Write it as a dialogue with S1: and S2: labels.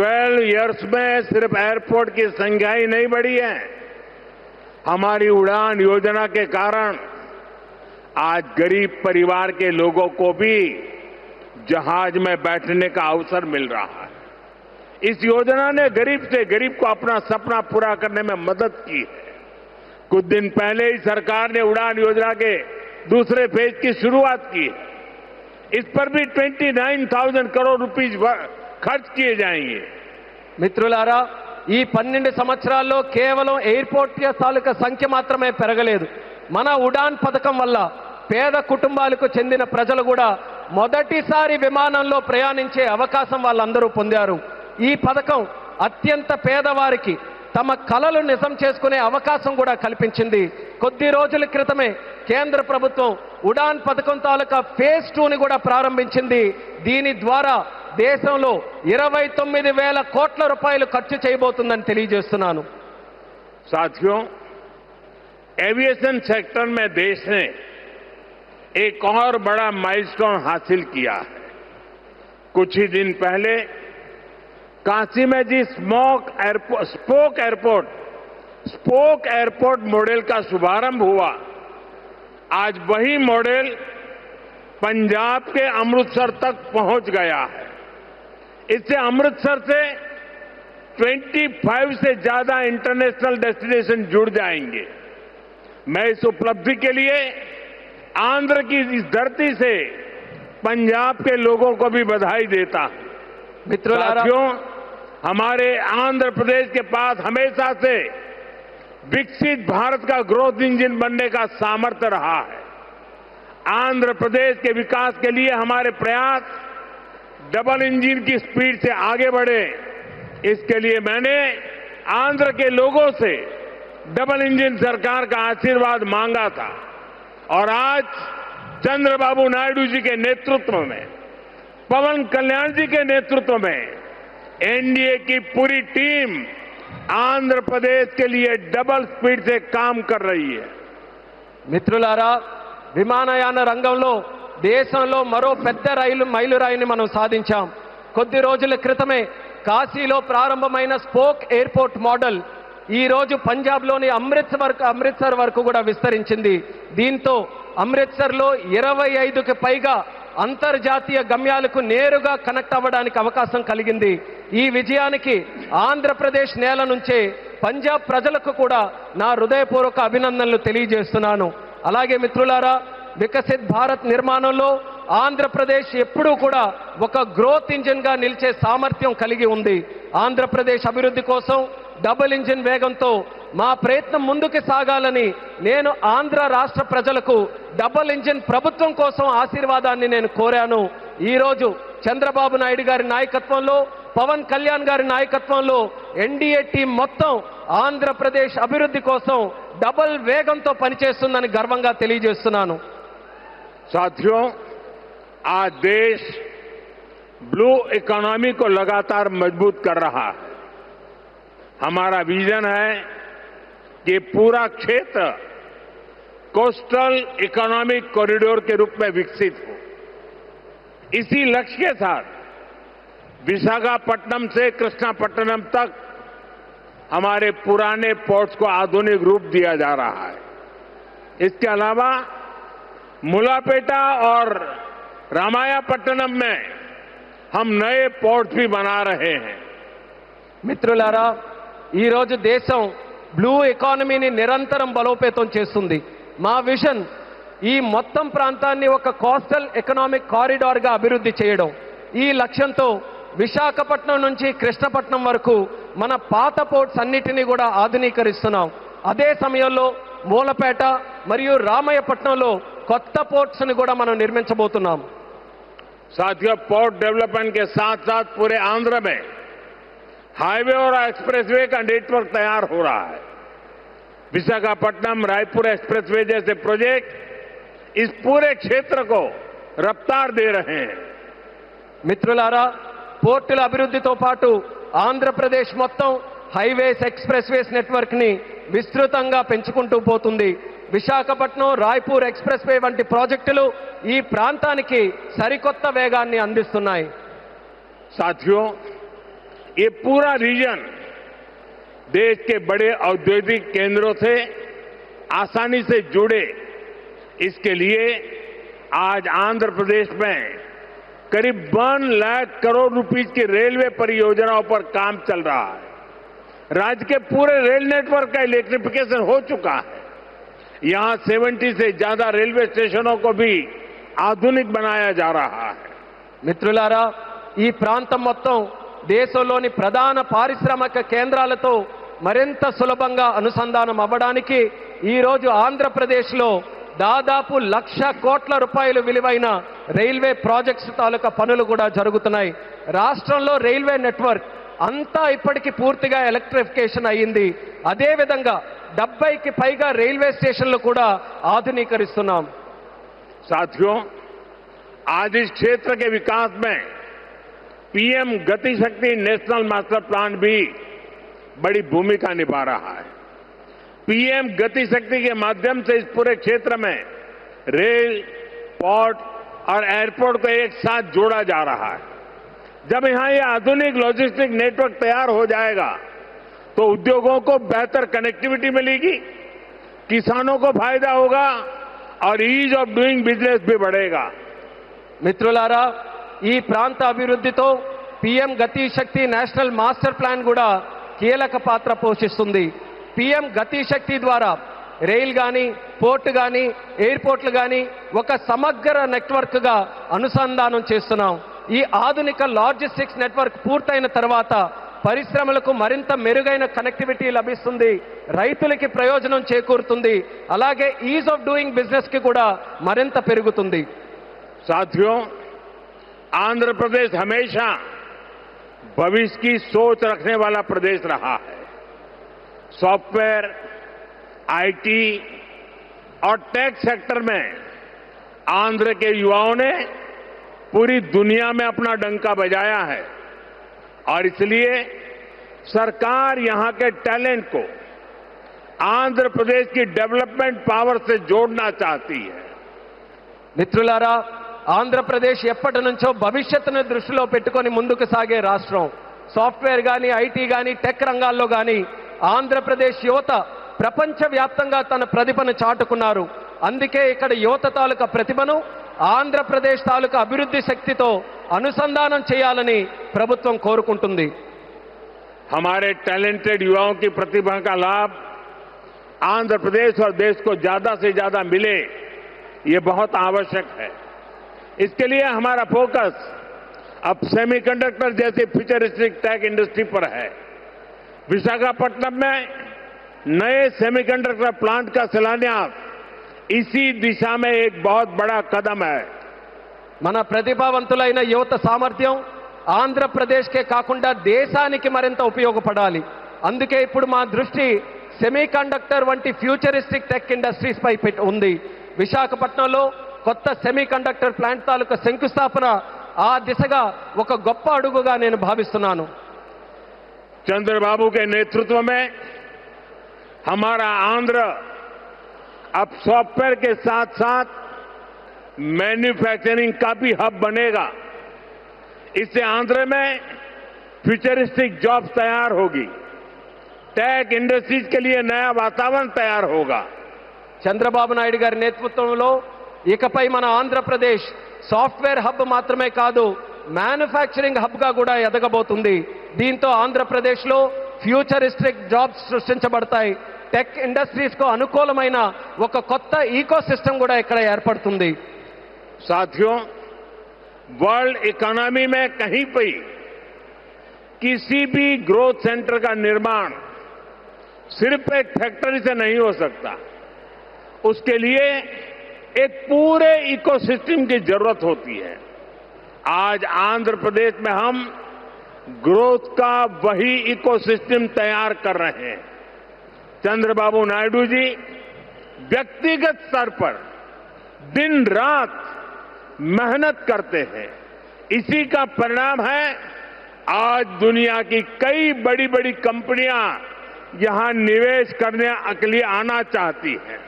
S1: 12 years में सिर्फ airport की संख्या ही नहीं बढ़ी है, हमारी उड़ान योजना के कारण आज गरीब परिवार के लोगों को भी जहाज में बैठने का अवसर मिल रहा है। इस योजना ने गरीब से गरीब को अपना सपना पूरा करने में मदद की है। कुछ दिन पहले ही सरकार ने उड़ान योजना के दूसरे फेज की शुरुआत की है। इस पर भी 29,000 करोड़ रुपीस खर्च किए जाएंगे।
S2: మిత్రులారా, ఈ 12 సంవత్సరాల్లో కేవలం ఎయిర్పోర్ట్ తాలూకా సంఖ్య మాత్రమే పెరగలేదు. మన ఉడాన్ పథకం వల్ల పేద కుటుంబాలకు చెందిన ప్రజలు కూడా మొదటిసారి విమానంలో ప్రయాణించే అవకాశం వాళ్ళందరూ పొందారు. ఈ పథకం అత్యంత పేదవారికి తమ కలలు నిజం చేసుకునే అవకాశం కూడా కల్పించింది. కొద్ది రోజుల క్రితమే కేంద్ర ప్రభుత్వం ఉడాన్ పథకం తాలూకా ఫేజ్ 2ని కూడా ప్రారంభించింది. దీని ద్వారా దేశంలో 29,000 కోట్ల రూపాయలు ఖర్చు చేయబోతుందని తెలియజేస్తున్నాను.
S1: साथियों, एविएशन सेक्टर में देश ने एक और बड़ा माइलस्टोन हासिल किया है। कुछ ही दिन पहले काशी में जी स्पोक एयरपोर्ट मॉडल का शुभारंभ हुआ। आज वही मॉडल पंजाब के अमृतसर तक पहुंच गया है। इससे अमृतसर से 25 से ज्यादा इंटरनेशनल डेस्टिनेशन जुड़ जाएंगे। मैं इस उपलब्धि के लिए आंध्र की इस धरती से पंजाब के लोगों को भी बधाई देता हूं। साथियों, हमारे आंध्र प्रदेश के पास हमेशा से विकसित भारत का ग्रोथ इंजन बनने का सामर्थ्य रहा है। आंध्र प्रदेश के विकास के लिए हमारे प्रयास डबल इंजन की स्पीड से आगे बढ़े। इसके लिए मैंने आंध्र के लोगों से डबल इंजन सरकार का आशीर्वाद मांगा था और आज चंद्रबाबू नायडू जी के नेतृत्व में, पवन कल्याण जी के नेतृत्व में एनडीए की पूरी टीम आंध्र प्रदेश के लिए डबल स्पीड से काम कर रही है।
S2: మిత్రులారా, విమానయాన రంగంలో దేశంలో మరో పెద్ద మైలురాయిని మనం సాధించాం. కొద్ది రోజుల క్రితమే కాశీలో ప్రారంభమైన స్పోక్ ఎయిర్పోర్ట్ మోడల్ ఈ రోజు పంజాబ్లోని అమృత్సర్ వరకు కూడా విస్తరించింది. దీంతో అమృత్సర్లో 25కి పైగా అంతర్జాతీయ గమ్యాలకు నేరుగా కనెక్ట్ అవ్వడానికి అవకాశం కలిగింది. ఈ విజయానికి ఆంధ్రప్రదేశ్ నేల నుంచే పంజాబ్ ప్రజలకు కూడా నా హృదయపూర్వక అభినందనలు తెలియజేస్తున్నాను. అలాగే మిత్రులారా, వికసిత్ భారత్ నిర్మాణంలో ఆంధ్రప్రదేశ్ ఎప్పుడూ కూడా ఒక గ్రోత్ ఇంజిన్ గా నిలిచే సామర్థ్యం కలిగి ఉంది. ఆంధ్రప్రదేశ్ అభివృద్ధి కోసం డబుల్ ఇంజిన్ వేగంతో మా ప్రయత్నం ముందుకు సాగాలని నేను ఆంధ్ర రాష్ట్ర ప్రజలకు డబుల్ ఇంజిన్ ప్రభుత్వం కోసం ఆశీర్వాదాన్ని నేను కోరాను. ఈ రోజు చంద్రబాబు నాయుడు గారి నాయకత్వంలో, పవన్ కళ్యాణ్ గారి నాయకత్వంలో ఎన్డీఏ టీం మొత్తం ఆంధ్రప్రదేశ్ అభివృద్ధి కోసం డబుల్ వేగంతో పనిచేస్తుందని గర్వంగా తెలియజేస్తున్నాను.
S1: साथियों, आज देश ब्लू इकोनॉमी को लगातार मजबूत कर रहा है। हमारा विजन है कि पूरा क्षेत्र कोस्टल इकोनॉमिक कॉरिडोर के रूप में विकसित हो। इसी लक्ष्य के साथ विशाखापट्टनम से कृष्णापट्टनम तक हमारे पुराने पोर्ट्स को आधुनिक रूप दिया जा रहा है। इसके अलावा मुलापेटा और रामायापट्टनम में हम नए पोर्ट भी बना रहे हैं।
S2: మిత్రులారా, ఈ రోజు దేశం బ్లూ ఎకానమీని నిరంతరం బలోపేతం చేస్తుంది. మా విజన్ ఈ మొత్తం ప్రాంతాన్ని ఒక కోస్టల్ ఎకనామిక్ కారిడార్ గా అభివృద్ధి చేయడం. ఈ లక్ష్యంతో విశాఖపట్నం నుంచి కృష్ణపట్నం వరకు మన పాత పోర్ట్స్ అన్నిటినీ కూడా ఆధునీకరిస్తున్నాం. అదే సమయంలో మూలపేట మరియు రామయ్యపట్నంలో కొత్త పోర్ట్స్ ని కూడా మనం నిర్మించబోతున్నాం.
S1: साथियों, पोर्ट डेवलपमेंट के साथ साथ पूरे आंध्र में हाईवे और एक्सप्रेसवे का नेटवर्क तैयार हो रहा है। विशाखापट्टनम रायपुर एक्सप्रेसवे जैसे प्रोजेक्ट इस पूरे क्षेत्र को रफ्तार दे रहे हैं.
S2: మిత్రులారా, పోర్టుల అభివృద్ధితో పాటు ఆంధ్రప్రదేశ్ మొత్తం హైవేస్, ఎక్స్ప్రెస్వేస్ నెట్వర్క్ ని విస్తృతంగా పెంచుకుంటూ పోతుంది. విశాఖపట్నం రాయ్పూర్ ఎక్స్ప్రెస్ వే వంటి ప్రాజెక్టులు ఈ ప్రాంతానికి సరికొత్త వేగాన్ని అందిస్తున్నాయి.
S1: साथियों, ये पूरा रीजन देश के बड़े औद्योगिक केंद्रों से आसानी से जुड़े, इसके लिए आज आंध्र प्रदेश में करीब 1 लाख करोड़ रुपीस की रेलवे परियोजनाओं पर काम चल रहा है। राज्य के पूरे रेल नेटवर्क का इलेक्ट्रिफिकेशन हो चुका है। यहां 70 से ज्यादा रेलवे स्टेशनों को भी आधुनिक बनाया जा रहा है।
S2: మిత్రులారా, ఈ ప్రాంతం మొత్తం దేశంలోని ప్రధాన పారిశ్రామిక కేంద్రాలతో మరింత సులభంగా అనుసంధానం అవ్వడానికి ఈ రోజు ఆంధ్రప్రదేశ్లో దాదాపు 1,00,000 కోట్ల రూపాయలు విలువైన రైల్వే ప్రాజెక్ట్స్ తాలూకా పనులు కూడా జరుగుతున్నాయి. రాష్ట్రంలో రైల్వే నెట్వర్క్ అంతా ఇప్పటికీ పూర్తిగా ఎలక్ట్రిఫికేషన్ అయ్యింది. అదేవిధంగా 70కి పైగా రైల్వే స్టేషన్లు కూడా ఆధునీకరిస్తున్నాం.
S1: साथियों, आज इस क्षेत्र के विकास में पीएम गति शक्ति नेशनल मास्टर प्लान भी बड़ी भूमिका निभा रहा है। पीएम गति शक्ति के माध्यम से इस पूरे क्षेत्र में रेल, पोर्ट और एयरपोर्ट को एक साथ जोड़ा जा रहा है। जब यहां ये आधुनिक लॉजिस्टिक नेटवर्क तैयार हो जाएगा तो उद्योगों को बेहतर कनेक्टिविटी मिलेगी, किसानों को फायदा होगा और ईज ऑफ डूइंग बिजनेस भी बढ़ेगा।
S2: మిత్రులారా, ఈ ప్రాంత అభివృద్ధితో పీఎం గతి శక్తి నేషనల్ మాస్టర్ ప్లాన్ కూడా కీలక పాత్ర పోషిస్తుంది. పీఎం గతి శక్తి ద్వారా రైల్ కానీ, పోర్టు కానీ, ఎయిర్పోర్ట్లు కానీ ఒక సమగ్ర నెట్వర్క్గా అనుసంధానం చేస్తున్నాం. ఈ ఆధునిక లాజిస్టిక్స్ నెట్వర్క్ పూర్తయిన తర్వాత పరిశ్రమలకు మరింత మెరుగైన కనెక్టివిటీ లభిస్తుంది, రైతులకి ప్రయోజనం చేకూరుతుంది, అలాగే ఈజ్ ఆఫ్ డూయింగ్ బిజినెస్ కి కూడా మరింత పెరుగుతుంది.
S1: साथियों, आंध्र प्रदेश हमेशा भविष्य की सोच रखने वाला प्रदेश रहा है। सॉफ्टवेयर, आईटी और टेक सेक्टर में आंध्र के युवाओं ने पूरी दुनिया में अपना डंका बजाया है और इसलिए सरकार यहां के टैलेंट को आंध्र प्रदेश की डेवलपमेंट पावर से जोड़ना चाहती है.
S2: మిత్రులారా, ఆంధ్రప్రదేశ్ ఎప్పటి నుంచో భవిష్యత్తును దృష్టిలో పెట్టుకొని ముందుకు సాగే రాష్ట్రం. సాఫ్ట్వేర్ కానీ, ఐటీ కానీ, టెక్ రంగాల్లో కానీ ఆంధ్రప్రదేశ్ యువత ప్రపంచవ్యాప్తంగా తన ప్రతిభను చాటుకున్నారు. అందుకే ఇక్కడ యువత తాలూకా ప్రతిభను ఆంధ్రప్రదేశ్ తాలూకా అభివృద్ధి శక్తితో అనుసంధానం చేయాలని ప్రభుత్వం కోరుకుంటుంది.
S1: हमारे टैलेंटेड युवाओं की प्रतिभा का लाभ आंध्र प्रदेश और देश को ज्यादा से ज्यादा मिले, ये बहुत आवश्यक है. इसके लिए हमारा फोकस अब सेमीकंडक्टर जैसी फ्यूचरिस्टिक टेक इंडस्ट्री पर है. विशाखापट्टनम में नए सेमीकंडक्टर प्लांट का शिलान्यास इसी दिशा में एक बहुत बड़ा कदम है.
S2: మన ప్రతిభావంతులైన యువత సామర్థ్యం ఆంధ్రప్రదేశ్కే కాకుండా దేశానికి మరింత ఉపయోగపడాలి. అందుకే ఇప్పుడు మా దృష్టి సెమీకండక్టర్ వంటి ఫ్యూచరిస్టిక్ టెక్ ఇండస్ట్రీస్ పై ఉంది. విశాఖపట్నంలో కొత్త సెమీకండక్టర్ ప్లాంట్ తాలూకా శంకుస్థాపన ఆ దిశగా ఒక గొప్ప అడుగుగా నేను భావిస్తున్నాను.
S1: चंद्रबाबू के नेतृत्व में हमारा आंध्र अब सॉफ्टवेयर के साथ साथ मैन्युफैक्चरिंग का भी हब बनेगा. इससे आंध्र में फ्यूचरिस्टिक जॉब्स तैयार होगी, टेक इंडस्ट्रीज के लिए नया वातावरण तैयार होगा.
S2: చంద్రబాబు నాయుడు గారి నేతృత్వంలో ఇకపై మన ఆంధ్రప్రదేశ్ సాఫ్ట్వేర్ హబ్ మాత్రమే కాదు, మ్యానుఫ్యాక్చరింగ్ హబ్ గా కూడా ఎదగబోతుంది. దీంతో ఆంధ్రప్రదేశ్లో ఫ్యూచరిస్టిక్ జాబ్స్ సృష్టించబడతాయి. టెక్ ఇండస్ట్రీస్ కు అనుకూలమైన ఒక కొత్త ఈకో సిస్టమ్ కూడా ఇక్కడ ఏర్పడుతుంది.
S1: साथियों, वर्ल्ड इकोनॉमी में कहीं पर किसी भी ग्रोथ सेंटर का निर्माण सिर्फ एक फैक्ट्री से नहीं हो सकता. उसके लिए एक पूरे इकोसिस्टम की जरूरत होती है. आज आंध्र प्रदेश में हम ग्रोथ का वही इकोसिस्टम तैयार कर रहे हैं. चंद्रबाबू नायडू जी व्यक्तिगत स्तर पर दिन रात मेहनत करते हैं. इसी का परिणाम है आज दुनिया की कई बड़ी बड़ी कंपनियां यहां निवेश करने के लिए आना चाहती हैं.